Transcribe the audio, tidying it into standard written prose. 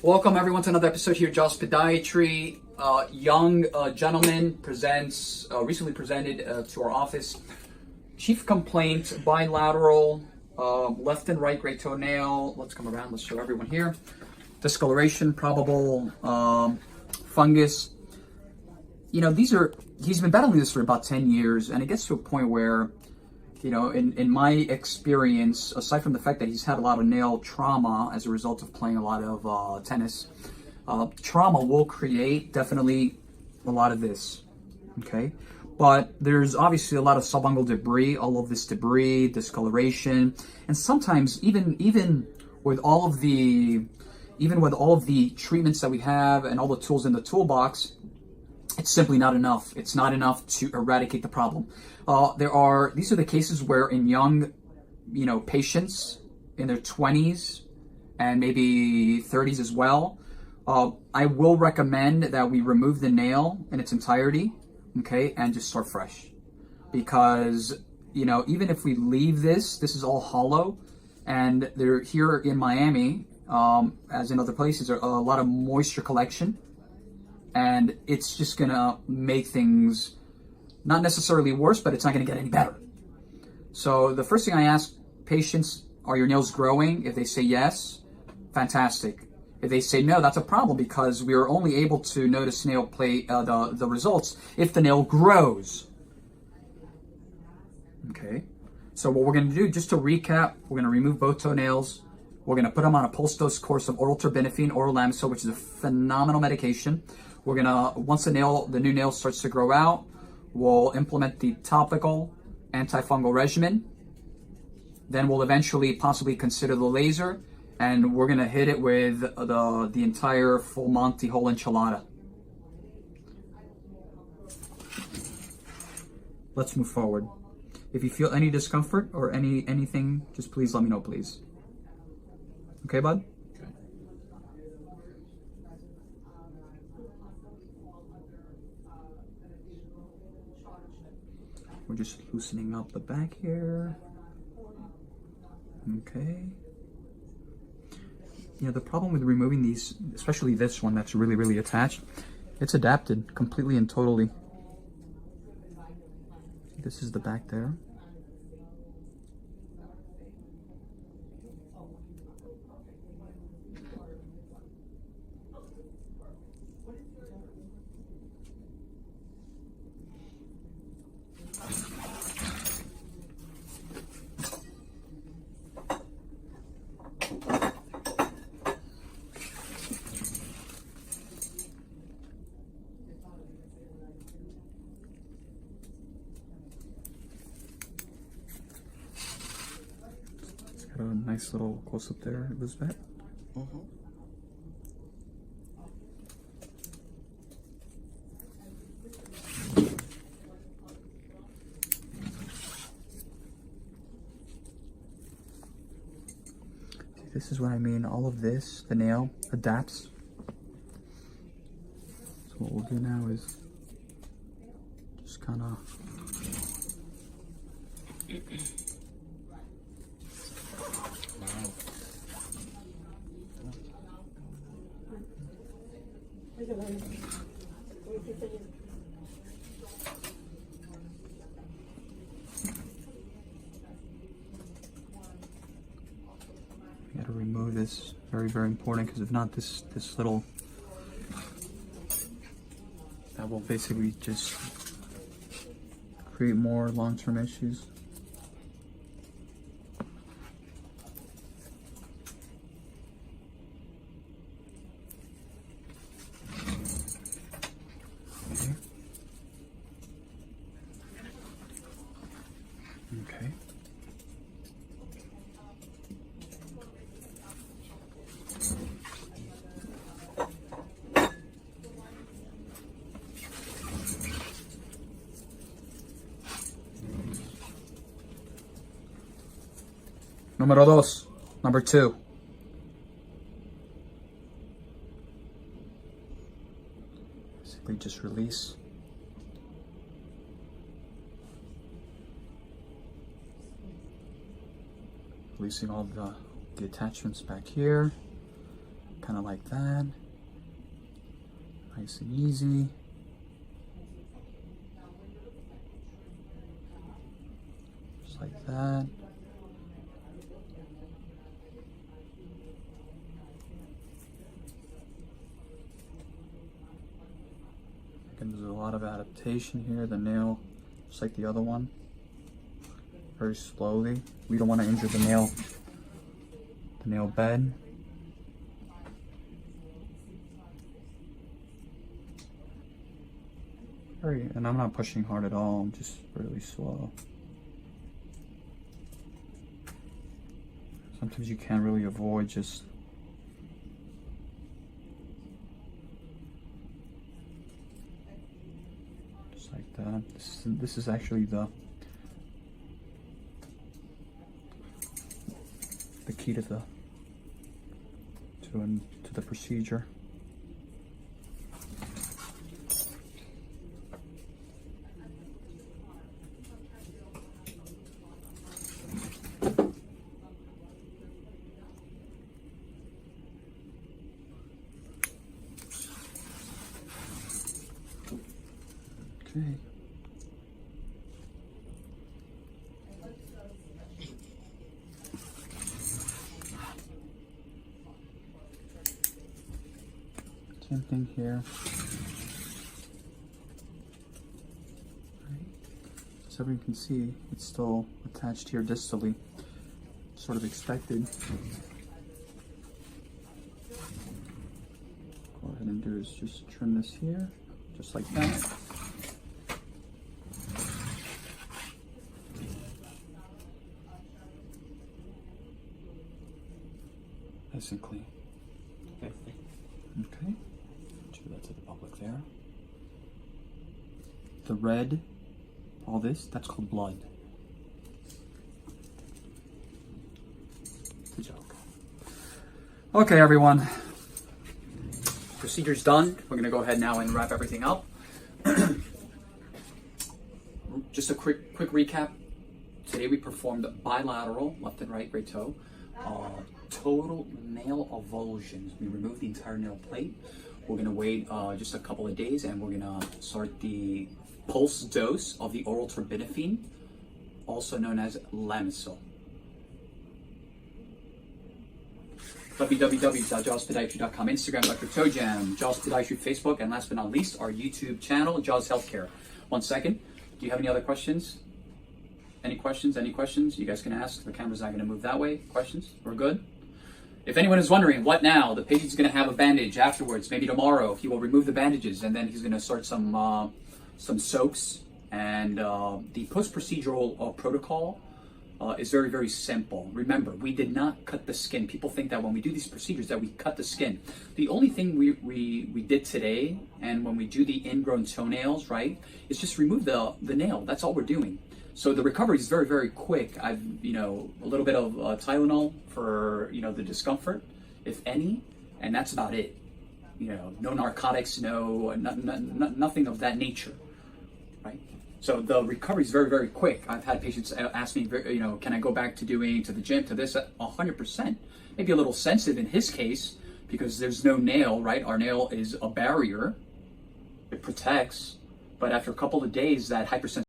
Welcome everyone to another episode here, Josh Podiatry. Young gentleman recently presented to our office. Chief complaint, bilateral, left and right great toenail. Let's come around, let's show everyone here. Discoloration, probable fungus. You know, he's been battling this for about 10 years, and it gets to a point where, you know, in my experience, aside from the fact that he's had a lot of nail trauma as a result of playing a lot of tennis, trauma will create definitely a lot of this, okay? But there's obviously a lot of subungual debris, all of this debris, discoloration, and sometimes even with all of the treatments that we have and all the tools in the toolbox, it's simply not enough. It's not enough to eradicate the problem. These are the cases where in young, patients in their 20s and maybe 30s as well, I will recommend that we remove the nail in its entirety, okay, and just start fresh. Because, even if we leave this is all hollow, and they're here in Miami, as in other places, a lot of moisture collection. And it's just gonna make things not necessarily worse, but it's not gonna get any better. So the first thing I ask patients, are your nails growing? If they say yes, fantastic. If they say no, that's a problem, because we are only able to notice nail the results if the nail grows. Okay, so what we're gonna do, just to recap, we're gonna remove both toenails. We're gonna put them on a pulse dose course of oral terbinafine, oral Lamisil, which is a phenomenal medication. We're gonna, once the new nail starts to grow out, we'll implement the topical antifungal regimen. Then we'll eventually possibly consider the laser, and we're gonna hit it with the entire full Monty whole enchilada. Let's move forward. If you feel any discomfort or anything, just please let me know, please. Okay, bud? Okay. We're just loosening up the back here. Okay. The problem with removing these, especially this one that's really, really attached, it's adapted completely and totally. This is the back there. Got a nice little close up there, Elizabeth. Mm-hmm. This is what I mean. All of this, the nail adapts. So what we'll do now is just kind of you gotta remove this. Very, very important, because if not, this little, that will basically just create more long-term issues. Okay. Número dos, number 2. Basically just release. Releasing all the attachments back here. kind of like that. Nice and easy. Just like that. Again, there's a lot of adaptation here. The nail, just like the other one, very slowly. We don't want to injure the nail bed. And I'm not pushing hard at all, I'm just really slow. Sometimes you can't really avoid just like that. This is actually the key to the procedure. Okay. Same thing here. So everyone can see it's still attached here distally, sort of expected. Go ahead and do is just trim this here, just like that. Nice and clean. Okay. Show that to the public there. The red, all this, that's called blood. It's a joke. Okay, everyone. Procedure's done. We're gonna go ahead now and wrap everything up. Just a quick recap. Today we performed bilateral, left and right great toe. Total nail avulsions. We removed the entire nail plate. We're gonna wait just a couple of days, and we're gonna start the pulse dose of the oral terbinafine, also known as Lamisil. www.jawspodiatry.com, Instagram, Dr. Toe Jam, Jaws Podiatry, Facebook, and last but not least, our YouTube channel, Jaws Healthcare. 1 second. Do you have any other questions? Any questions? Any questions? You guys can ask. The camera's not going to move that way. Questions? We're good? If anyone is wondering, what now? The patient's going to have a bandage afterwards. Maybe tomorrow he will remove the bandages, and then he's going to start some soaks. And the post-procedural protocol is very, very simple. Remember, we did not cut the skin. People think that when we do these procedures that we cut the skin. The only thing we did today, and when we do the ingrown toenails, right, is just remove the nail. That's all we're doing. So the recovery is very, very quick. I've, a little bit of Tylenol for, the discomfort, if any, and that's about it. No narcotics, nothing of that nature, right? So the recovery is very, very quick. I've had patients ask me, can I go back to the gym, to this? 100%. Maybe a little sensitive in his case because there's no nail, right? Our nail is a barrier. It protects. But after a couple of days, that hypersensitivity